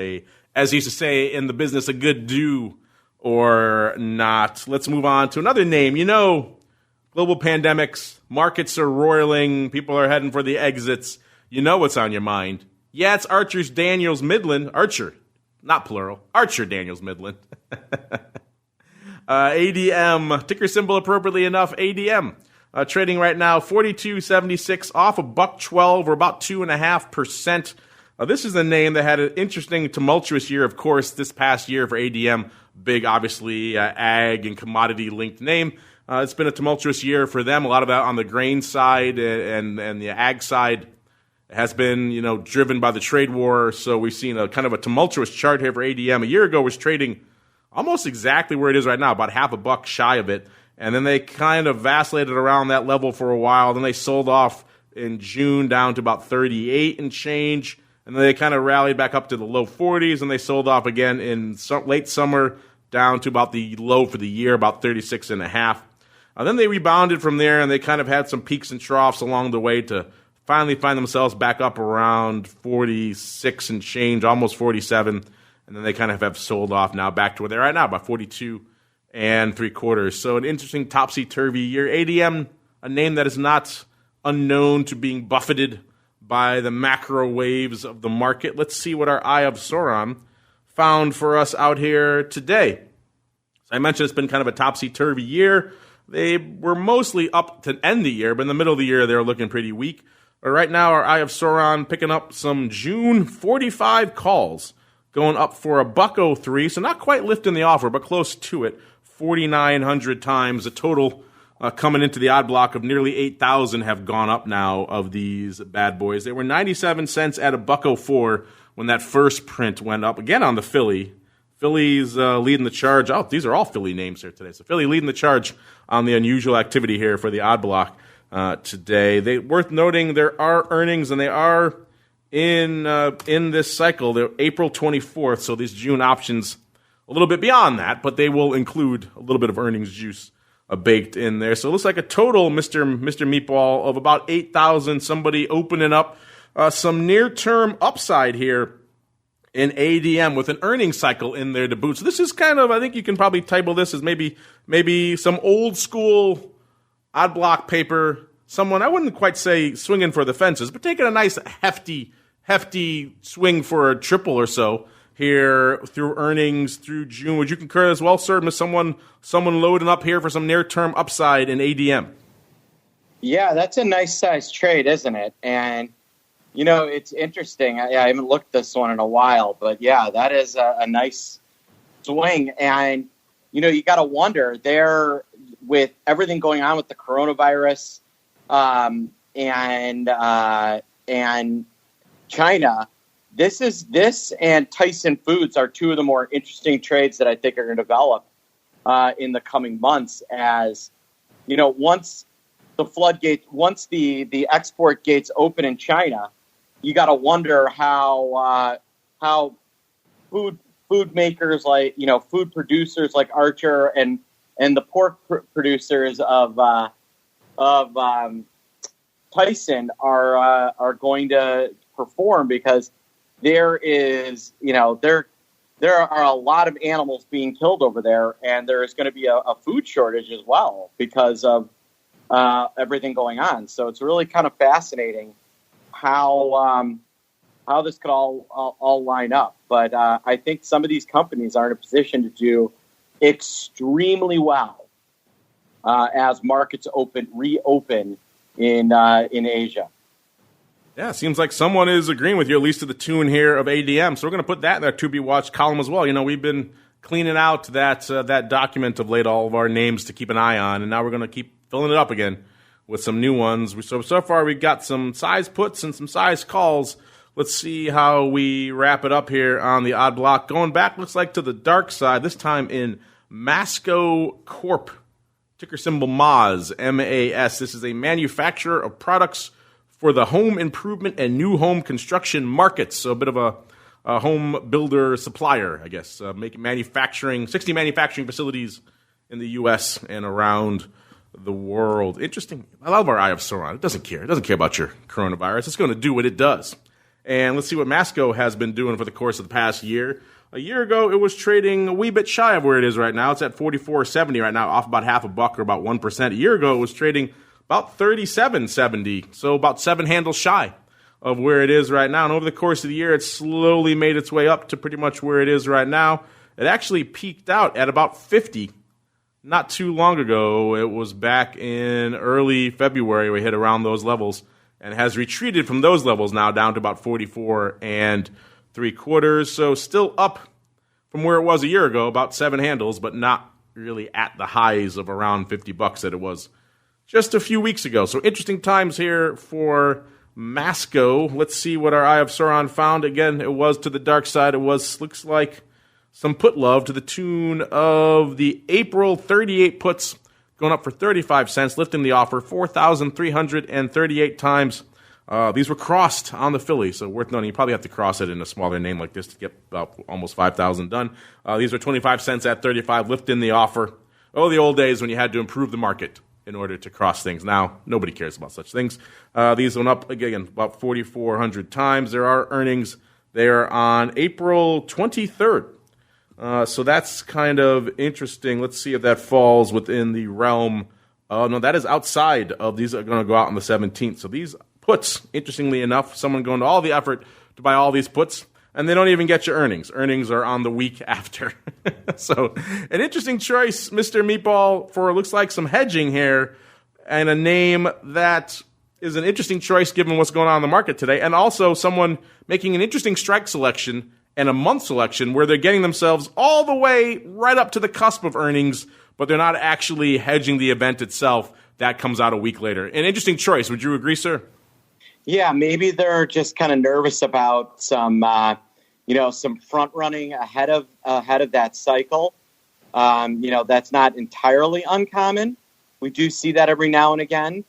as you used to say in the business, a good do or not. Let's move on to another name. Global pandemics, markets are roiling, people are heading for the exits. You know what's on your mind. Yeah, it's Archer Daniels Midland. Archer, not plural. Archer Daniels Midland. ADM, ticker symbol appropriately enough, ADM. Trading right now, 42.76, off $1.12, or about 2.5%. This is a name that had an interesting, tumultuous year, of course, this past year for ADM. Big, obviously, ag and commodity-linked name. It's been a tumultuous year for them. A lot of that on the grain side and the ag side has been, driven by the trade war. So we've seen a kind of a tumultuous chart here for ADM. A year ago was trading almost exactly where it is right now, about $0.50 shy of it. And then they kind of vacillated around that level for a while. Then they sold off in June down to about 38 and change. And then they kind of rallied back up to the low 40s, and they sold off again in late summer down to about the low for the year, about 36.5. Then they rebounded from there, and they kind of had some peaks and troughs along the way to finally find themselves back up around 46 and change, almost 47. And then they kind of have sold off now back to where they're at now, about 42 3/4. So an interesting topsy-turvy year. ADM, a name that is not unknown to being buffeted by the macro waves of the market. Let's see what our Eye of Sauron found for us out here today. So I mentioned it's been kind of a topsy-turvy year. They were mostly up to end the year, but in the middle of the year, they were looking pretty weak. But right now, our Eye of Sauron picking up some June 45 calls, going up for $1.03, so not quite lifting the offer, but close to it. 4,900 times. The total coming into the odd block of nearly 8,000 have gone up now of these bad boys. They were 97 cents at $1.04 when that first print went up. Again on the Philly, Philly's leading the charge. Oh, these are all Philly names here today. So Philly leading the charge on the unusual activity here for the odd block today. Worth noting, there are earnings, and they are in this cycle. They're April 24th, so these June options a little bit beyond that, but they will include a little bit of earnings juice baked in there. So it looks like a total, Mr. Meatball, of about 8,000. Somebody opening up some near-term upside here in ADM with an earnings cycle in there to boot. So this is kind of, I think you can probably title this as maybe some old school odd block paper. Someone, I wouldn't quite say swinging for the fences, but taking a nice hefty swing for a triple or so here through earnings through June. Would you concur as well, sir? Someone loading up here for some near-term upside in ADM? Yeah, that's a nice size trade, isn't it? And it's interesting. I haven't looked this one in a while, but yeah, that is a nice swing. And, you got to wonder there with everything going on with the coronavirus and China, this and Tyson Foods are two of the more interesting trades that I think are going to develop in the coming months as, once the export gates open in China, you got to wonder how food makers like food producers like Archer and the pork producers of Tyson are going to perform, because there are a lot of animals being killed over there, and there is going to be a food shortage as well because of everything going on. So it's really kind of fascinating how this could all line up. But I think some of these companies are in a position to do extremely well as markets reopen in Asia. Yeah, seems like someone is agreeing with you, at least to the tune here of ADM. So we're going to put that in our to-be-watched column as well. We've been cleaning out that document of late, all of our names to keep an eye on, and now we're going to keep filling it up again with some new ones. So far we've got some size puts and some size calls. Let's see how we wrap it up here on the odd block. Going back, looks like to the dark side, this time in Masco Corp, ticker symbol MAS, M-A-S. This is a manufacturer of products for the home improvement and new home construction markets. So a bit of a home builder supplier, I guess, making 60 manufacturing facilities in the U.S. and around the world. Interesting. I love our Eye of Sauron. It doesn't care. It doesn't care about your coronavirus. It's going to do what it does. And let's see what Masco has been doing for the course of the past year. A year ago, it was trading a wee bit shy of where it is right now. It's at $44.70 right now, off about half a buck or about 1%. A year ago, it was trading about $37.70, so about 7 handles shy of where it is right now. And over the course of the year, it's slowly made its way up to pretty much where it is right now. It actually peaked out at about 50 not too long ago. It was back in early February. We hit around those levels and has retreated from those levels now down to about 44 3/4. So still up from where it was a year ago, about 7 handles, but not really at the highs of around $50 that it was just a few weeks ago. So interesting times here for Masco. Let's see what our Eye of Sauron found. Again, it was to the dark side. It looks like some put love to the tune of the April 38 puts going up for 35 cents, lifting the offer 4,338 times. These were crossed on the Philly, so worth noting. You probably have to cross it in a smaller name like this to get about almost 5,000 done. These are 25 cents at 35, lifting the offer. Oh, the old days when you had to improve the market in order to cross things. Now, nobody cares about such things. These went up, again, about 4,400 times. There are earnings there on April 23rd. So that's kind of interesting. Let's see if that falls within the realm. No, that is outside of these are going to go out on the 17th. So these puts, interestingly enough, someone going to all the effort to buy all these puts, and they don't even get your earnings. Earnings are on the week after. So an interesting choice, Mr. Meatball, for looks like some hedging here, and a name that is an interesting choice given what's going on in the market today, and also someone making an interesting strike selection and a month selection where they're getting themselves all the way right up to the cusp of earnings, but they're not actually hedging the event itself. That comes out a week later. An interesting choice. Would you agree, sir? Yeah, maybe they're just kind of nervous about some some front running ahead of that cycle. That's not entirely uncommon. We do see that every now and again.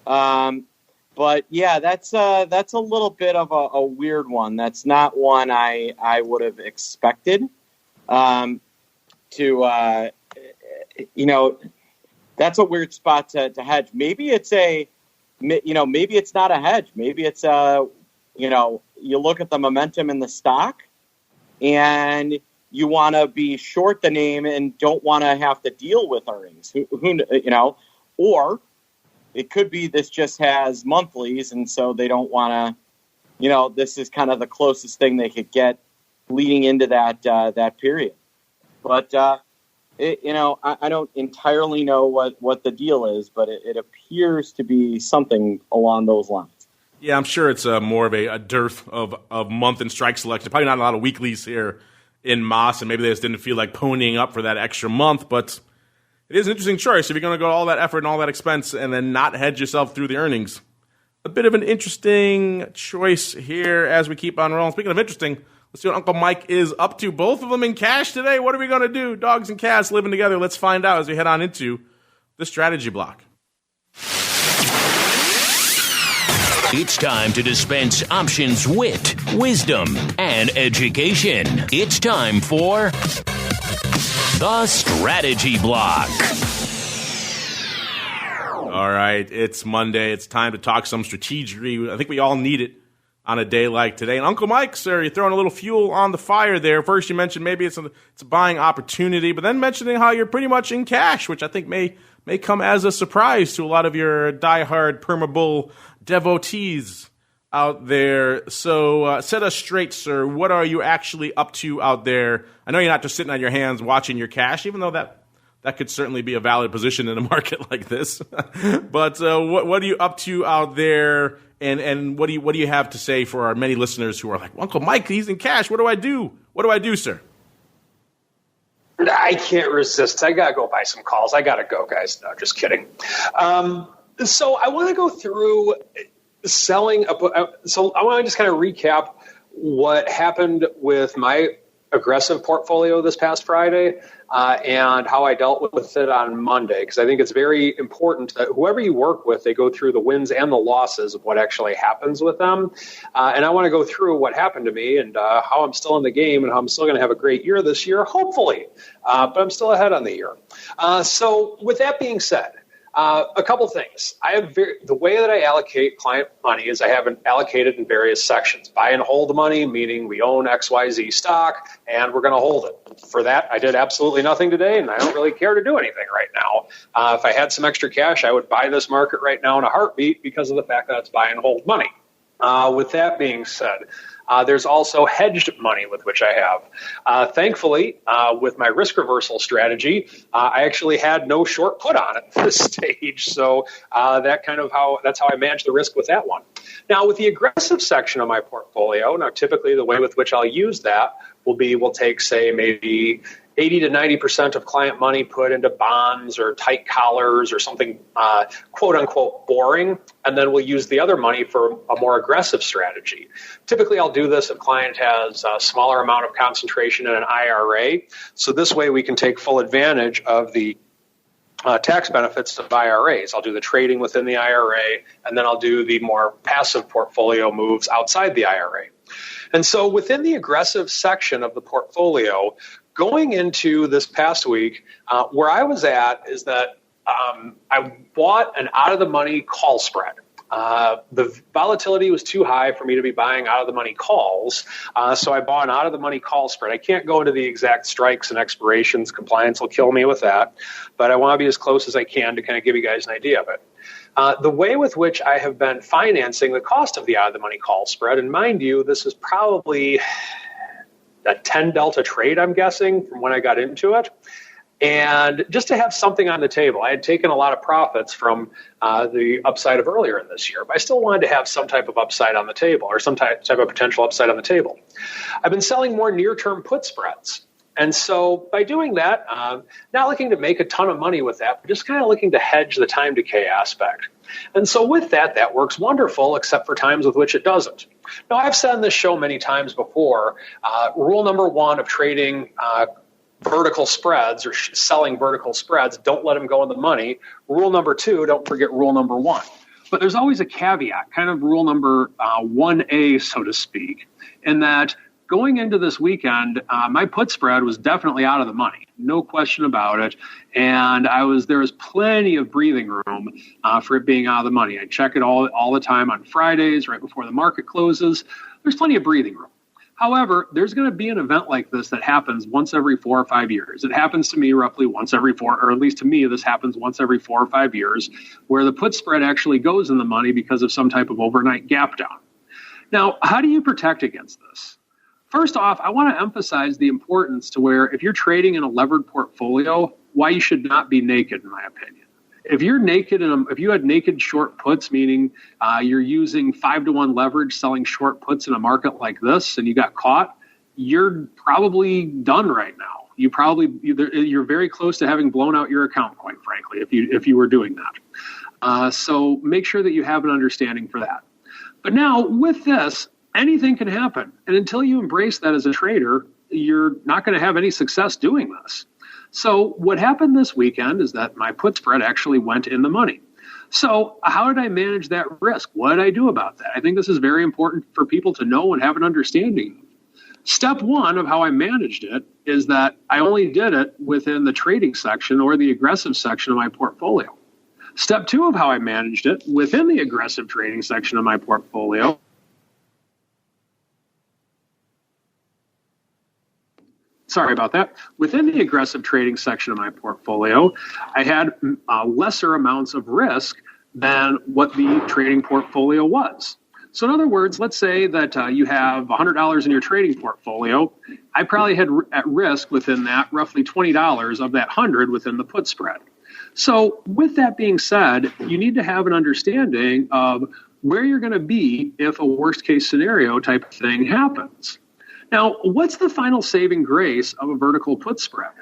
But yeah, that's a little bit of a weird one. That's not one I would have expected. That's a weird spot to hedge. Maybe it's maybe it's not a hedge. Maybe it's you look at the momentum in the stock and you want to be short the name and don't want to have to deal with earnings. Or it could be this just has monthlies, and so they don't want to. This is kind of the closest thing they could get leading into that period. But I don't entirely know what the deal is, but it appears to be something along those lines. Yeah, I'm sure it's more of a dearth of month and strike selection. Probably not a lot of weeklies here in Moss, and maybe they just didn't feel like ponying up for that extra month. But it is an interesting choice if you're going to go all that effort and all that expense and then not hedge yourself through the earnings. A bit of an interesting choice here as we keep on rolling. Speaking of interesting, let's see what Uncle Mike is up to. Both of them in cash today. What are we going to do? Dogs and cats living together. Let's find out as we head on into the strategy block. It's time to dispense options, wit, wisdom, and education. It's time for the Strategy Block. All right, it's Monday. It's time to talk some strategy. I think we all need it on a day like today. And Uncle Mike, sir, you're throwing a little fuel on the fire there. First, you mentioned maybe it's a buying opportunity, but then mentioning how you're pretty much in cash, which I think may come as a surprise to a lot of your diehard Permabull devotees out there. So set us straight, sir. What are you actually up to out there? I know you're not just sitting on your hands watching your cash, even though that could certainly be a valid position in a market like this. But what are you up to out there? And what do you have to say for our many listeners who are like, Uncle Mike, he's in cash. What do I do? What do I do, sir? I can't resist. I got to go buy some calls. I got to go, guys. No, just kidding. So I want to go through selling. So I want to just kind of recap what happened with my aggressive portfolio this past Friday and how I dealt with it on Monday, because I think it's very important that whoever you work with, they go through the wins and the losses of what actually happens with them. And I want to go through what happened to me and how I'm still in the game and how I'm still going to have a great year this year, hopefully. But I'm still ahead on the year. So with that being said, a couple things. The way that I allocate client money is I have it allocated in various sections. Buy and hold money, meaning we own XYZ stock, and we're going to hold it. For that, I did absolutely nothing today, and I don't really care to do anything right now. If I had some extra cash, I would buy this market right now in a heartbeat because of the fact that it's buy and hold money. With that being said, there's also hedged money with which I have. Thankfully, with my risk reversal strategy, I actually had no short put on at this stage. So that's how I manage the risk with that one. Now, with the aggressive section of my portfolio, typically the way with which I'll use that will be we'll take, say, maybe 80 to 90% of client money put into bonds or tight collars or something quote unquote boring, and then we'll use the other money for a more aggressive strategy. Typically, I'll do this if client has a smaller amount of concentration in an IRA. So this way we can take full advantage of the tax benefits of IRAs. I'll do the trading within the IRA, and then I'll do the more passive portfolio moves outside the IRA. And so within the aggressive section of the portfolio, going into this past week, where I was at is that I bought an out-of-the-money call spread. The volatility was too high for me to be buying out-of-the-money calls, so I bought an out-of-the-money call spread. I can't go into the exact strikes and expirations. Compliance will kill me with that, but I want to be as close as I can to kind of give you guys an idea of it. The way with which I have been financing the cost of the out-of-the-money call spread, and mind you, this is probably a 10 delta trade, I'm guessing, from when I got into it. And just to have something on the table, I had taken a lot of profits from the upside of earlier in this year, but I still wanted to have some type of upside on the table or some type of potential upside on the table. I've been selling more near-term put spreads. And so by doing that, not looking to make a ton of money with that, but just kind of looking to hedge the time decay aspect. And so with that, that works wonderful, except for times with which it doesn't. Now, I've said on this show many times before, rule number one of trading vertical spreads or selling vertical spreads, don't let them go in the money. Rule number two, don't forget rule number one. But there's always a caveat, kind of rule number 1A, so to speak, in that going into this weekend, my put spread was definitely out of the money, no question about it. And there was plenty of breathing room for it being out of the money. I check it all the time on Fridays, right before the market closes. There's plenty of breathing room. However, there's going to be an event like this that happens once every 4 or 5 years. It happens to me roughly once every 4, or at least to me, this happens once every 4 or 5 years, where the put spread actually goes in the money because of some type of overnight gap down. Now, how do you protect against this? First off, I want to emphasize the importance to where if you're trading in a levered portfolio, why you should not be naked, in my opinion. If you're naked, if you had naked short puts, meaning you're using 5-to-1 leverage selling short puts in a market like this, and you got caught, you're probably done right now. You're very close to having blown out your account, quite frankly, if you were doing that. So make sure that you have an understanding for that. But now with this, anything can happen, and until you embrace that as a trader, you're not going to have any success doing this. So what happened this weekend is that my put spread actually went in the money. So how did I manage that risk? What did I do about that? I think this is very important for people to know and have an understanding. Step one of how I managed it is that I only did it within the trading section or the aggressive section of my portfolio. Step two of how I managed it within the aggressive trading section of my portfolio Within the aggressive trading section of my portfolio, I had lesser amounts of risk than what the trading portfolio was. So in other words, let's say that you have $100 in your trading portfolio. I probably had at risk within that roughly $20 of that 100 within the put spread. So with that being said, you need to have an understanding of where you're going to be if a worst case scenario type of thing happens. Now, what's the final saving grace of a vertical put spread?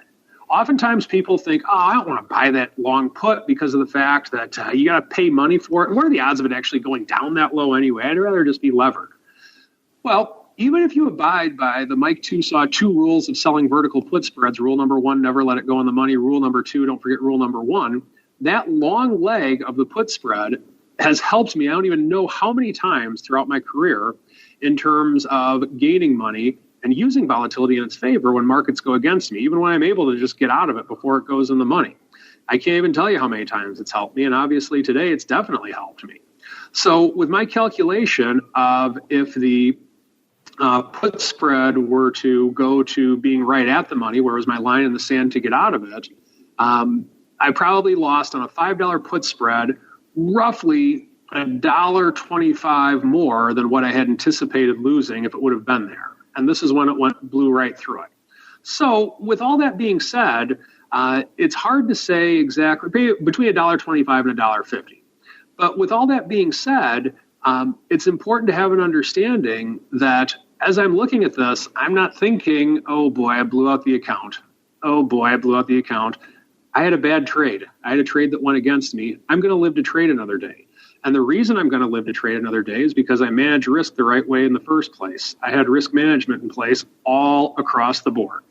Oftentimes people think, I don't want to buy that long put because of the fact that you got to pay money for it. And what are the odds of it actually going down that low anyway? I'd rather just be levered. Well, even if you abide by the Mike Tusaw 2 rules of selling vertical put spreads, rule number 1, never let it go in the money. Rule number 2, don't forget rule number 1. That long leg of the put spread has helped me. I don't even know how many times throughout my career in terms of gaining money and using volatility in its favor when markets go against me, even when I'm able to just get out of it before it goes in the money. I can't even tell you how many times it's helped me, and obviously today it's definitely helped me. So with my calculation of if the put spread were to go to being right at the money, where was my line in the sand to get out of it, I probably lost on a $5 put spread roughly $1.25 more than what I had anticipated losing if it would have been there. And this is when it blew right through it. So with all that being said, it's hard to say exactly between $1.25 and $1.50. But with all that being said, it's important to have an understanding that as I'm looking at this, I'm not thinking, oh boy, I blew out the account. Oh boy, I blew out the account. I had a bad trade. I had a trade that went against me. I'm going to live to trade another day. And the reason I'm going to live to trade another day is because I manage risk the right way in the first place. I had risk management in place all across the board.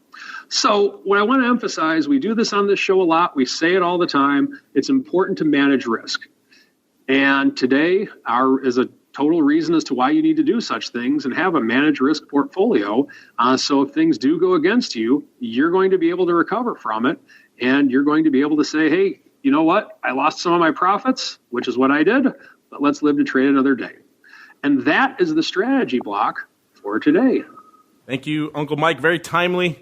So what I want to emphasize, we do this on this show a lot. We say it all the time. It's important to manage risk. And today is a total reason as to why you need to do such things and have a managed risk portfolio. So if things do go against you, you're going to be able to recover from it. And you're going to be able to say, hey, you know what? I lost some of my profits, which is what I did, but let's live to trade another day. And that is the strategy block for today. Thank you, Uncle Mike. Very timely. A lot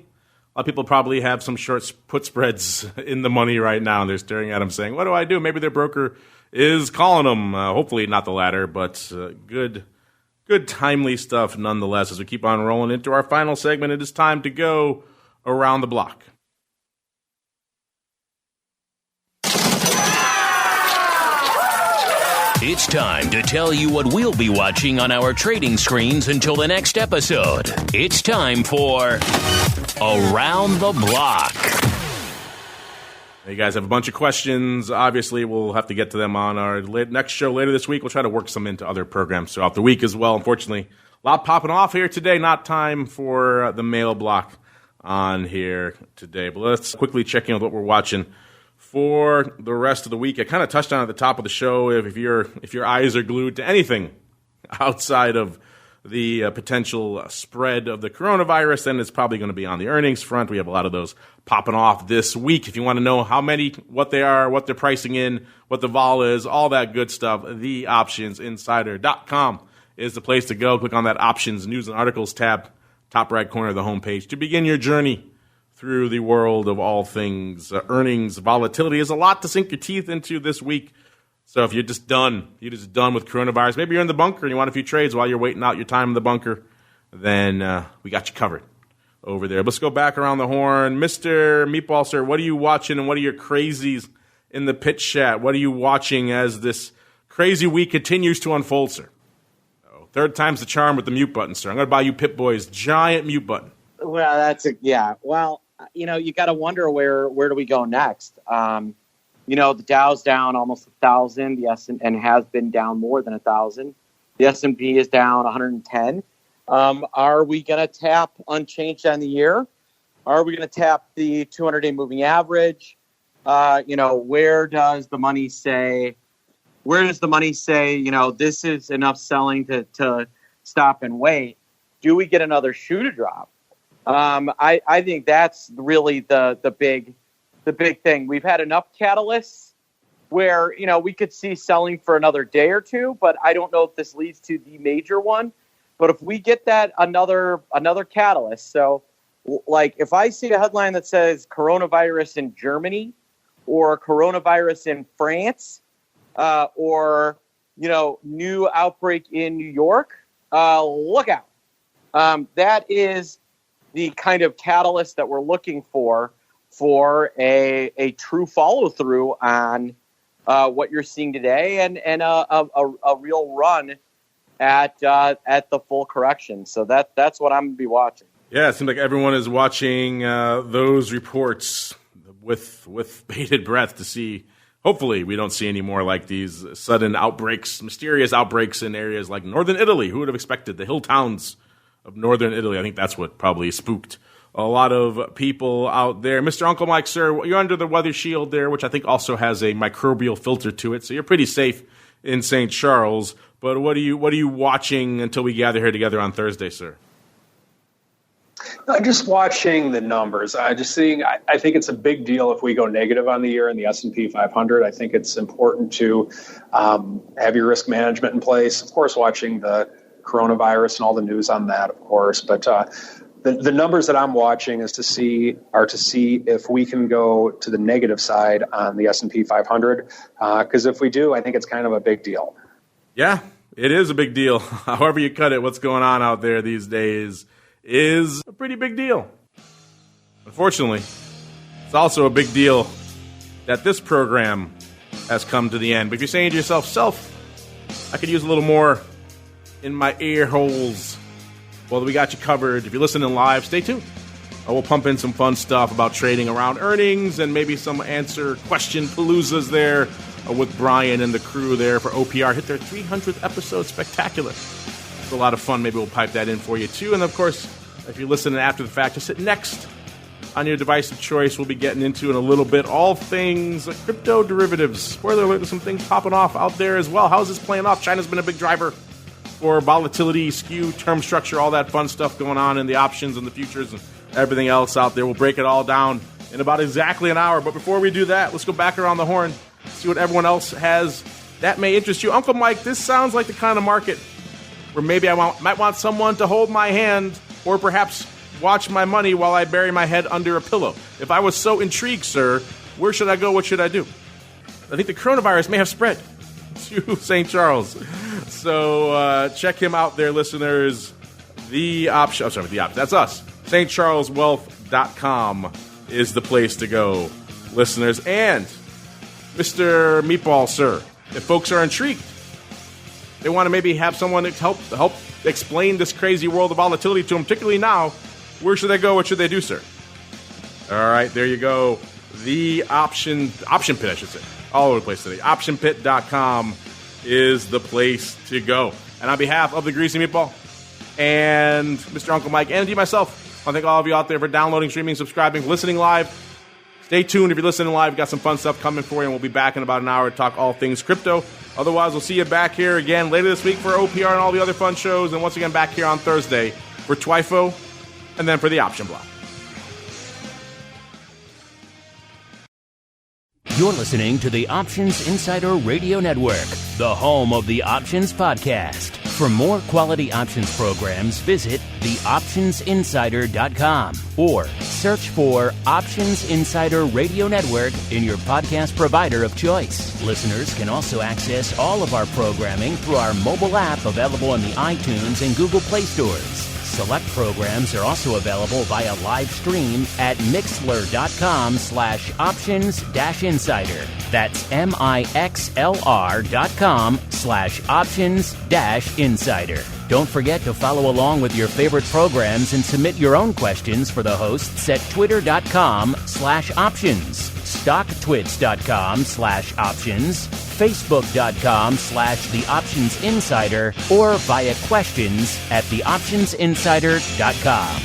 of people probably have some short put spreads in the money right now, and they're staring at them saying, what do I do? Maybe their broker is calling them. Hopefully not the latter, but good timely stuff nonetheless. As we keep on rolling into our final segment, it is time to go around the block. It's time to tell you what we'll be watching on our trading screens until the next episode. It's time for Around the Block. You guys have a bunch of questions. Obviously, we'll have to get to them on our next show later this week. We'll try to work some into other programs throughout the week as well. Unfortunately, a lot popping off here today. Not time for the mail block on here today. But let's quickly check in with what we're watching for the rest of the week. I kind of touched on at the top of the show. If your eyes are glued to anything outside of the potential spread of the coronavirus, then it's probably going to be on the earnings front. We have a lot of those popping off this week. If you want to know how many, what they are, what they're pricing in, what the vol is, all that good stuff, theoptionsinsider.com is the place to go. Click on that Options News and Articles tab, top right corner of the homepage, to begin your journey through the world of all things earnings. Volatility is a lot to sink your teeth into this week. So if you're just done with coronavirus, maybe you're in the bunker and you want a few trades while you're waiting out your time in the bunker, then we got you covered over there. Let's go back around the horn. Mr. Meatball, sir, what are you watching and what are your crazies in the pitch chat? What are you watching as this crazy week continues to unfold, sir? Third time's the charm with the mute button, sir. I'm going to buy you Pip Boy's giant mute button. Well, yeah. Well, you got to wonder where do we go next? The Dow's down almost 1,000. The and has been down more than 1,000. The S&P is down 110. Are we going to tap unchanged on the year? Are we going to tap the 200-day moving average? Where does the money say? This is enough selling to stop and wait? Do we get another shoe to drop? I think that's really the big thing. We've had enough catalysts where, we could see selling for another day or two, but I don't know if this leads to the major one. But if we get that another catalyst, so like if I see a headline that says coronavirus in Germany or coronavirus in France, or, new outbreak in New York, look out. That is the kind of catalyst that we're looking for a true follow through on what you're seeing today and a real run at the full correction. So that's what I'm going to be watching. Yeah, it seems like everyone is watching those reports with bated breath to see. Hopefully, we don't see any more like these sudden outbreaks, mysterious outbreaks in areas like northern Italy. Who would have expected the hill towns of northern Italy? I think that's what probably spooked a lot of people out there. Mr. Uncle Mike, sir, you're under the weather shield there, which I think also has a microbial filter to it, so you're pretty safe in St. Charles. But what are you watching until we gather here together on Thursday, sir? Just watching the numbers. I think it's a big deal if we go negative on the year in the S&P 500. I think it's important to have your risk management in place. Of course, watching the coronavirus and all the news on that, of course. But the numbers that I'm watching are to see if we can go to the negative side on the S&P 500. Because if we do, I think it's kind of a big deal. Yeah, it is a big deal. However you cut it, what's going on out there these days is a pretty big deal. Unfortunately, it's also a big deal that this program has come to the end. But if you're saying to yourself, I could use a little more in my ear holes, well, we got you covered. If you're listening live, stay tuned. I will pump in some fun stuff about trading around earnings and maybe some answer question paloozas there with Brian and the crew there for OPR. Hit their 300th episode. Spectacular. A lot of fun. Maybe we'll pipe that in for you too. And of course, if you're listening after the fact, just hit next on your device of choice. We'll be getting into in a little bit all things crypto derivatives. Spoiler alert, there's some things popping off out there as well. How's this playing off? China's been a big driver for volatility, skew, term structure, all that fun stuff going on in the options and the futures and everything else out there. We'll break it all down in about exactly an hour. But before we do that, let's go back around the horn, see what everyone else has that may interest you. Uncle Mike, this sounds like the kind of market where maybe I might want someone to hold my hand or perhaps watch my money while I bury my head under a pillow. If I was so intrigued, sir, where should I go? What should I do? I think the coronavirus may have spread to St. Charles. So check him out there, listeners. That's us. StCharlesWealth.com is the place to go, listeners. And Mr. Meatball, sir, if folks are intrigued they want to maybe have someone help explain this crazy world of volatility to them, particularly now, where should they go? What should they do, sir? All right, there you go. The option pit, I should say. All over the place today. OptionPit.com is the place to go. And on behalf of the Greasy Meatball and Mr. Uncle Mike and indeed myself, I thank all of you out there for downloading, streaming, subscribing, listening live. Stay tuned if you're listening live. We've got some fun stuff coming for you, and we'll be back in about an hour to talk all things crypto. Otherwise, we'll see you back here again later this week for OPR and all the other fun shows, and once again back here on Thursday for TWIFO and then for the Option Block. You're listening to the Options Insider Radio Network, the home of the Options Podcast. For more quality options programs, visit theoptionsinsider.com or search for Options Insider Radio Network in your podcast provider of choice. Listeners can also access all of our programming through our mobile app available in the iTunes and Google Play stores. Select programs are also available via live stream at mixlr.com/options-insider. That's mixlr.com/options-insider. Don't forget to follow along with your favorite programs and submit your own questions for the hosts at twitter.com/options, stocktwits.com/options, facebook.com/theoptionsinsider, or via questions at theoptionsinsider.com.